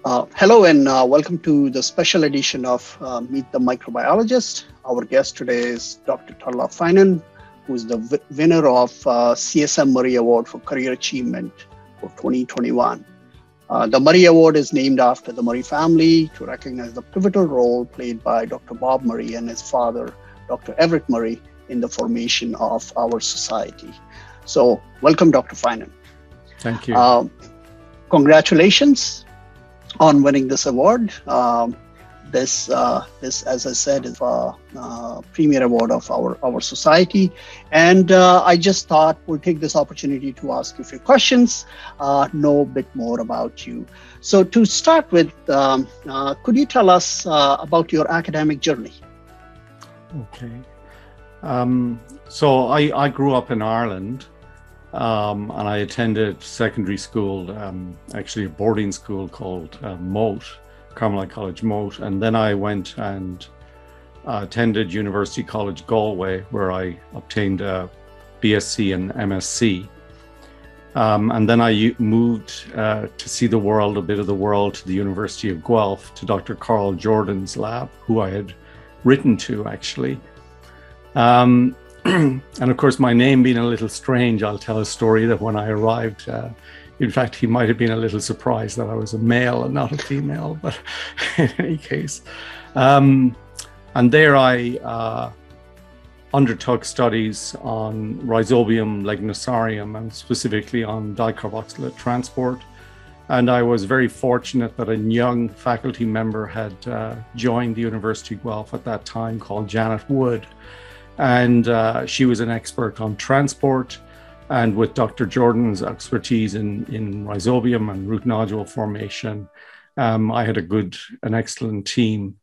Hello and welcome to the special edition of Meet the Microbiologist. Our guest today is Dr. Turlough Finan, who is the winner of CSM Murray Award for Career Achievement for 2021. The Murray Award is named after the Murray family to recognize the pivotal role played by Dr. Bob Murray and his father, Dr. Everett Murray, in the formation of our society. So welcome, Dr. Finan. Thank you. Congratulations on winning this award. This, as I said, is a premier award of our society. And I just thought we'll take this opportunity to ask you a few questions, know a bit more about you. So to start with, could you tell us about your academic journey? Okay. So I grew up in Ireland. And I attended secondary school, actually a boarding school called Moat, Carmelite College Moat. And then I went and attended University College Galway, where I obtained a BSc and MSc. And then I moved to see the world, a bit of the world, to the University of Guelph, to Dr. Carl Jordan's lab, who I had written to, actually. And of course, my name being a little strange, I'll tell a story that when I arrived, in fact, he might have been a little surprised that I was a male and not a female, but in any case. And there I undertook studies on Rhizobium legnosarium and specifically on dicarboxylate transport. And I was very fortunate that a young faculty member had joined the University of Guelph at that time called Janet Wood. And she was an expert on transport, and with Dr. Jordan's expertise in rhizobium and root nodule formation, I had an excellent team,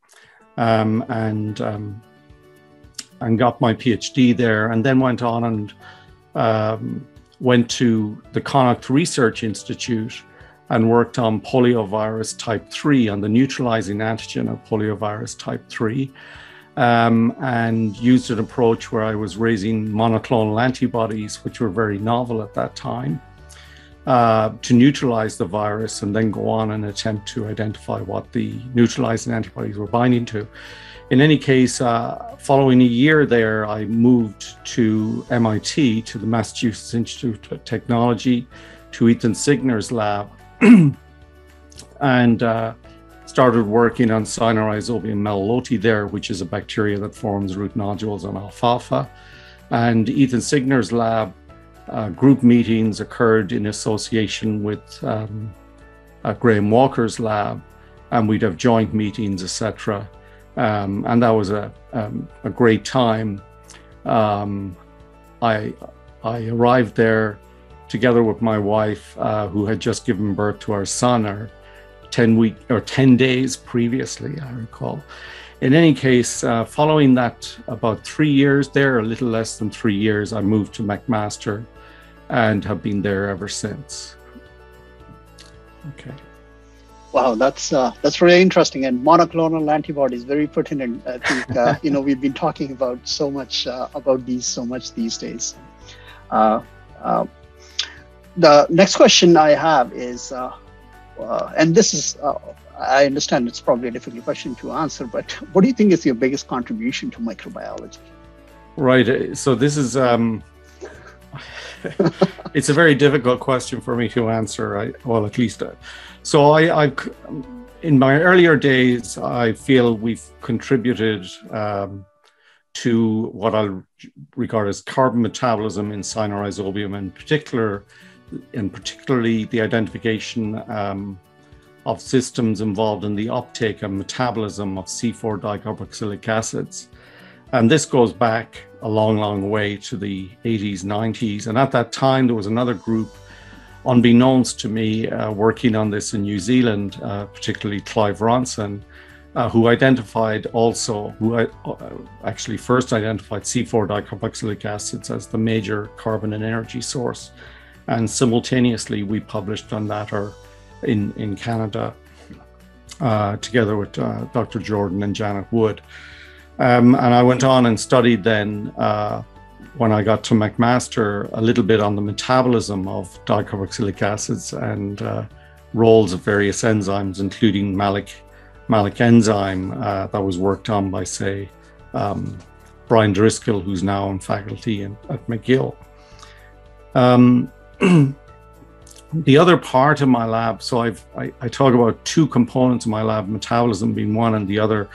and got my PhD there, and then went on and went to the Connacht Research Institute and worked on poliovirus type 3, on the neutralizing antigen of poliovirus type 3. And used an approach where I was raising monoclonal antibodies, which were very novel at that time, to neutralize the virus and then go on and attempt to identify what the neutralizing antibodies were binding to. In any case, following a year there, I moved to MIT, to the Massachusetts Institute of Technology, to Ethan Signer's lab, and started working on Cyanorizobium meliloti there, which is a bacteria that forms root nodules on alfalfa. And Ethan Signer's lab, group meetings occurred in association with Graham Walker's lab, and we'd have joint meetings, etc. And that was a great time. I arrived there together with my wife, who had just given birth to our son, 10 days previously, I recall. In any case, following that, about 3 years there, a little less than 3 years, I moved to McMaster and have been there ever since. Okay. Wow, that's really interesting. And monoclonal antibodies, very pertinent. I think we've been talking about so much about these so much these days. The next question I have is. And this is, I understand it's probably a difficult question to answer, but what do you think is your biggest contribution to microbiology? Right. So this is, it's a very difficult question for me to answer. Well, at least. So I in my earlier days, I feel we've contributed to what I'll regard as carbon metabolism in Cyanorizobium, and particularly the identification of systems involved in the uptake and metabolism of C4 dicarboxylic acids. And this goes back a long, long way to the 80s, 90s. And at that time, there was another group, unbeknownst to me, working on this in New Zealand, particularly Clive Ronson, who actually first identified C4 dicarboxylic acids as the major carbon and energy source. And simultaneously, we published on that in Canada, together with Dr. Jordan and Janet Wood. And I went on and studied then, when I got to McMaster, a little bit on the metabolism of dicarboxylic acids and roles of various enzymes, including malic enzyme that was worked on by, say, Brian Driscoll, who's now on faculty at McGill. The other part of my lab, so I talk about two components of my lab, metabolism being one, and the other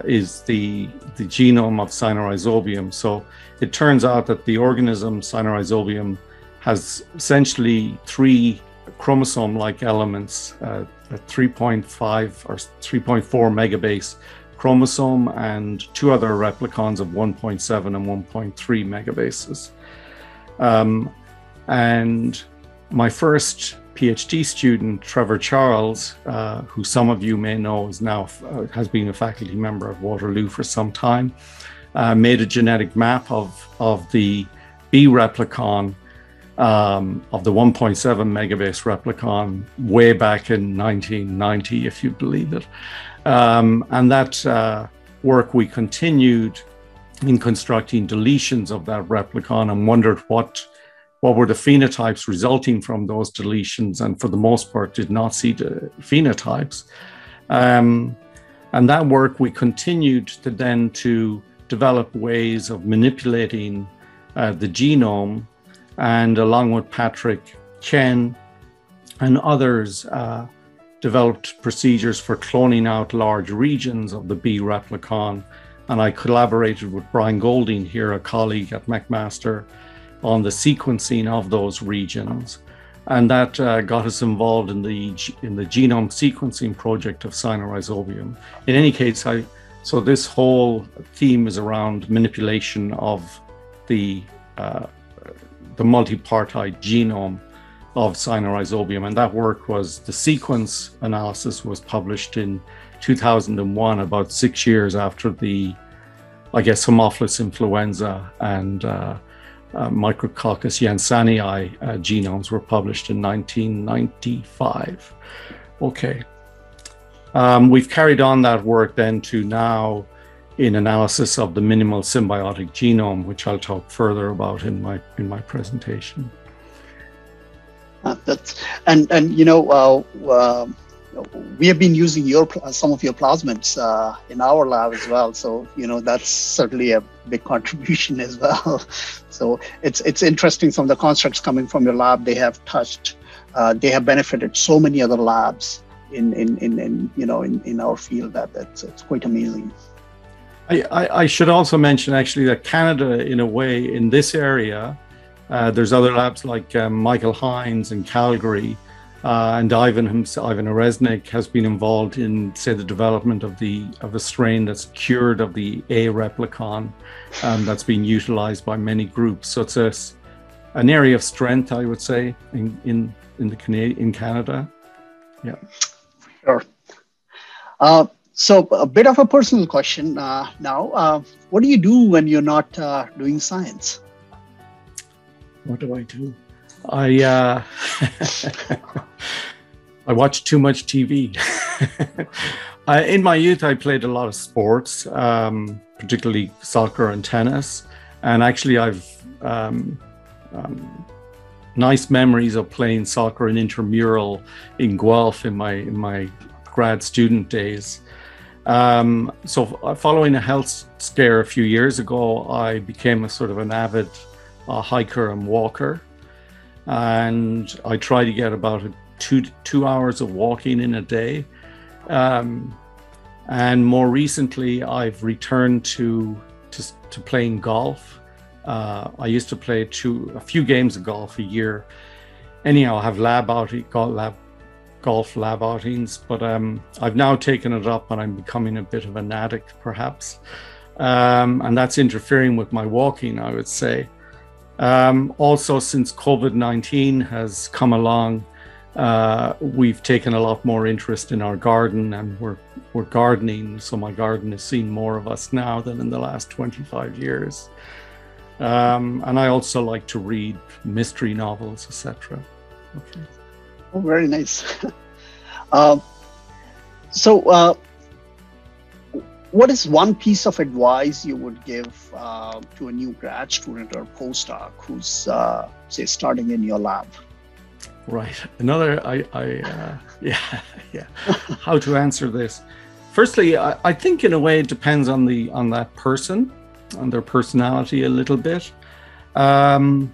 is the genome of Cyanorizobium. So it turns out that the organism Cyanorizobium has essentially 3 chromosome-like elements, a 3.5 or 3.4 megabase chromosome and 2 other replicons of 1.7 and 1.3 megabases. And my first PhD student, Trevor Charles, who some of you may know is now has been a faculty member at Waterloo for some time, made a genetic map of the B replicon, of the 1.7 megabase replicon way back in 1990, if you believe it. And that work we continued in constructing deletions of that replicon and wondered what were the phenotypes resulting from those deletions, and for the most part did not see the phenotypes. And that work we continued to develop ways of manipulating the genome, and along with Patrick Chen and others, developed procedures for cloning out large regions of the B replicon. And I collaborated with Brian Golding here, a colleague at McMaster, on the sequencing of those regions. And that got us involved in the genome sequencing project of Cyanorizobium. In any case, so this whole theme is around manipulation of the multipartite genome of Cyanorizobium, and that work was, the sequence analysis was published in 2001, about 6 years after the, I guess, Haemophilus influenza and Micrococcus yansanii genomes were published in 1995. Okay. We've carried on that work then to now in analysis of the minimal symbiotic genome, which I'll talk further about in my presentation. We have been using some of your plasmids in our lab as well. So that's certainly a big contribution as well. So it's interesting, some of the constructs coming from your lab, they have benefited so many other labs in our field that it's quite amazing. I should also mention actually that Canada, in a way, in this area, there's other labs like Michael Hines in Calgary, and Ivan Oresnik has been involved in, say, the development of a strain that's cured of the A replicon, that's been utilized by many groups. So it's an area of strength, I would say, in Canada. Yeah. Sure. So a bit of a personal question now. What do you do when you're not doing science? What do I do? I watch too much TV. In my youth, I played a lot of sports, particularly soccer and tennis. And actually, I've nice memories of playing soccer in intramural in Guelph in my grad student days. So following a health scare a few years ago, I became a sort of an avid hiker and walker. And I try to get about 2 hours of walking in a day. And more recently, I've returned to playing golf. I used to play a few games of golf a year. Anyhow, I have golf lab outings, but I've now taken it up and I'm becoming a bit of an addict, perhaps. And that's interfering with my walking, I would say. Also, since COVID-19 has come along, we've taken a lot more interest in our garden, and we're gardening. So my garden has seen more of us now than in the last 25 years. And I also like to read mystery novels, etc. Okay. Oh, very nice. What is one piece of advice you would give to a new grad student or postdoc who's, say, starting in your lab? Right. Another, yeah. How to answer this? Firstly, I think in a way it depends on that person, on their personality a little bit. But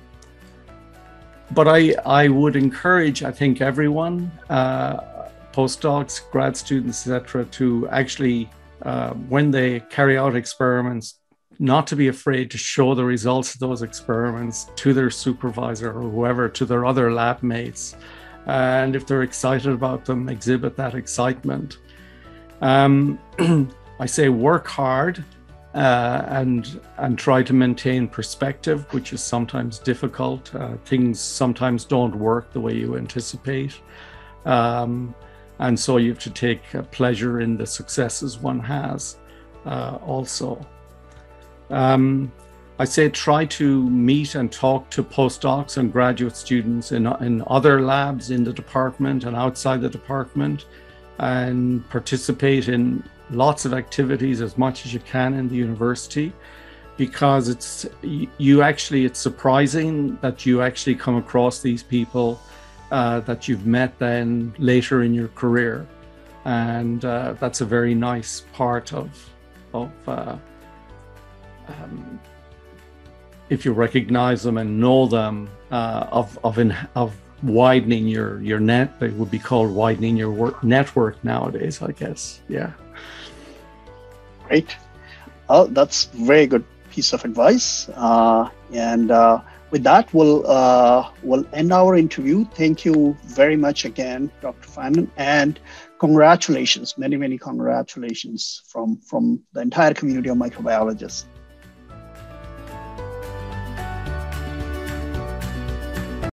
I would encourage, I think, everyone, postdocs, grad students, etc., to actually, when they carry out experiments, not to be afraid to show the results of those experiments to their supervisor or whoever, to their other lab mates. And if they're excited about them, exhibit that excitement. I say work hard and try to maintain perspective, which is sometimes difficult. Things sometimes don't work the way you anticipate. And so you have to take pleasure in the successes one has also. I say try to meet and talk to postdocs and graduate students in other labs in the department and outside the department, and participate in lots of activities as much as you can in the university, because it's surprising that you actually come across these people that you've met then later in your career, and that's a very nice part of if you recognize them and know them, of widening your net. They would be called widening your network nowadays, I guess. Yeah. Great. That's very good piece of advice. And with that, we'll end our interview. Thank you very much again, Dr. Finan, and congratulations, many congratulations from the entire community of microbiologists.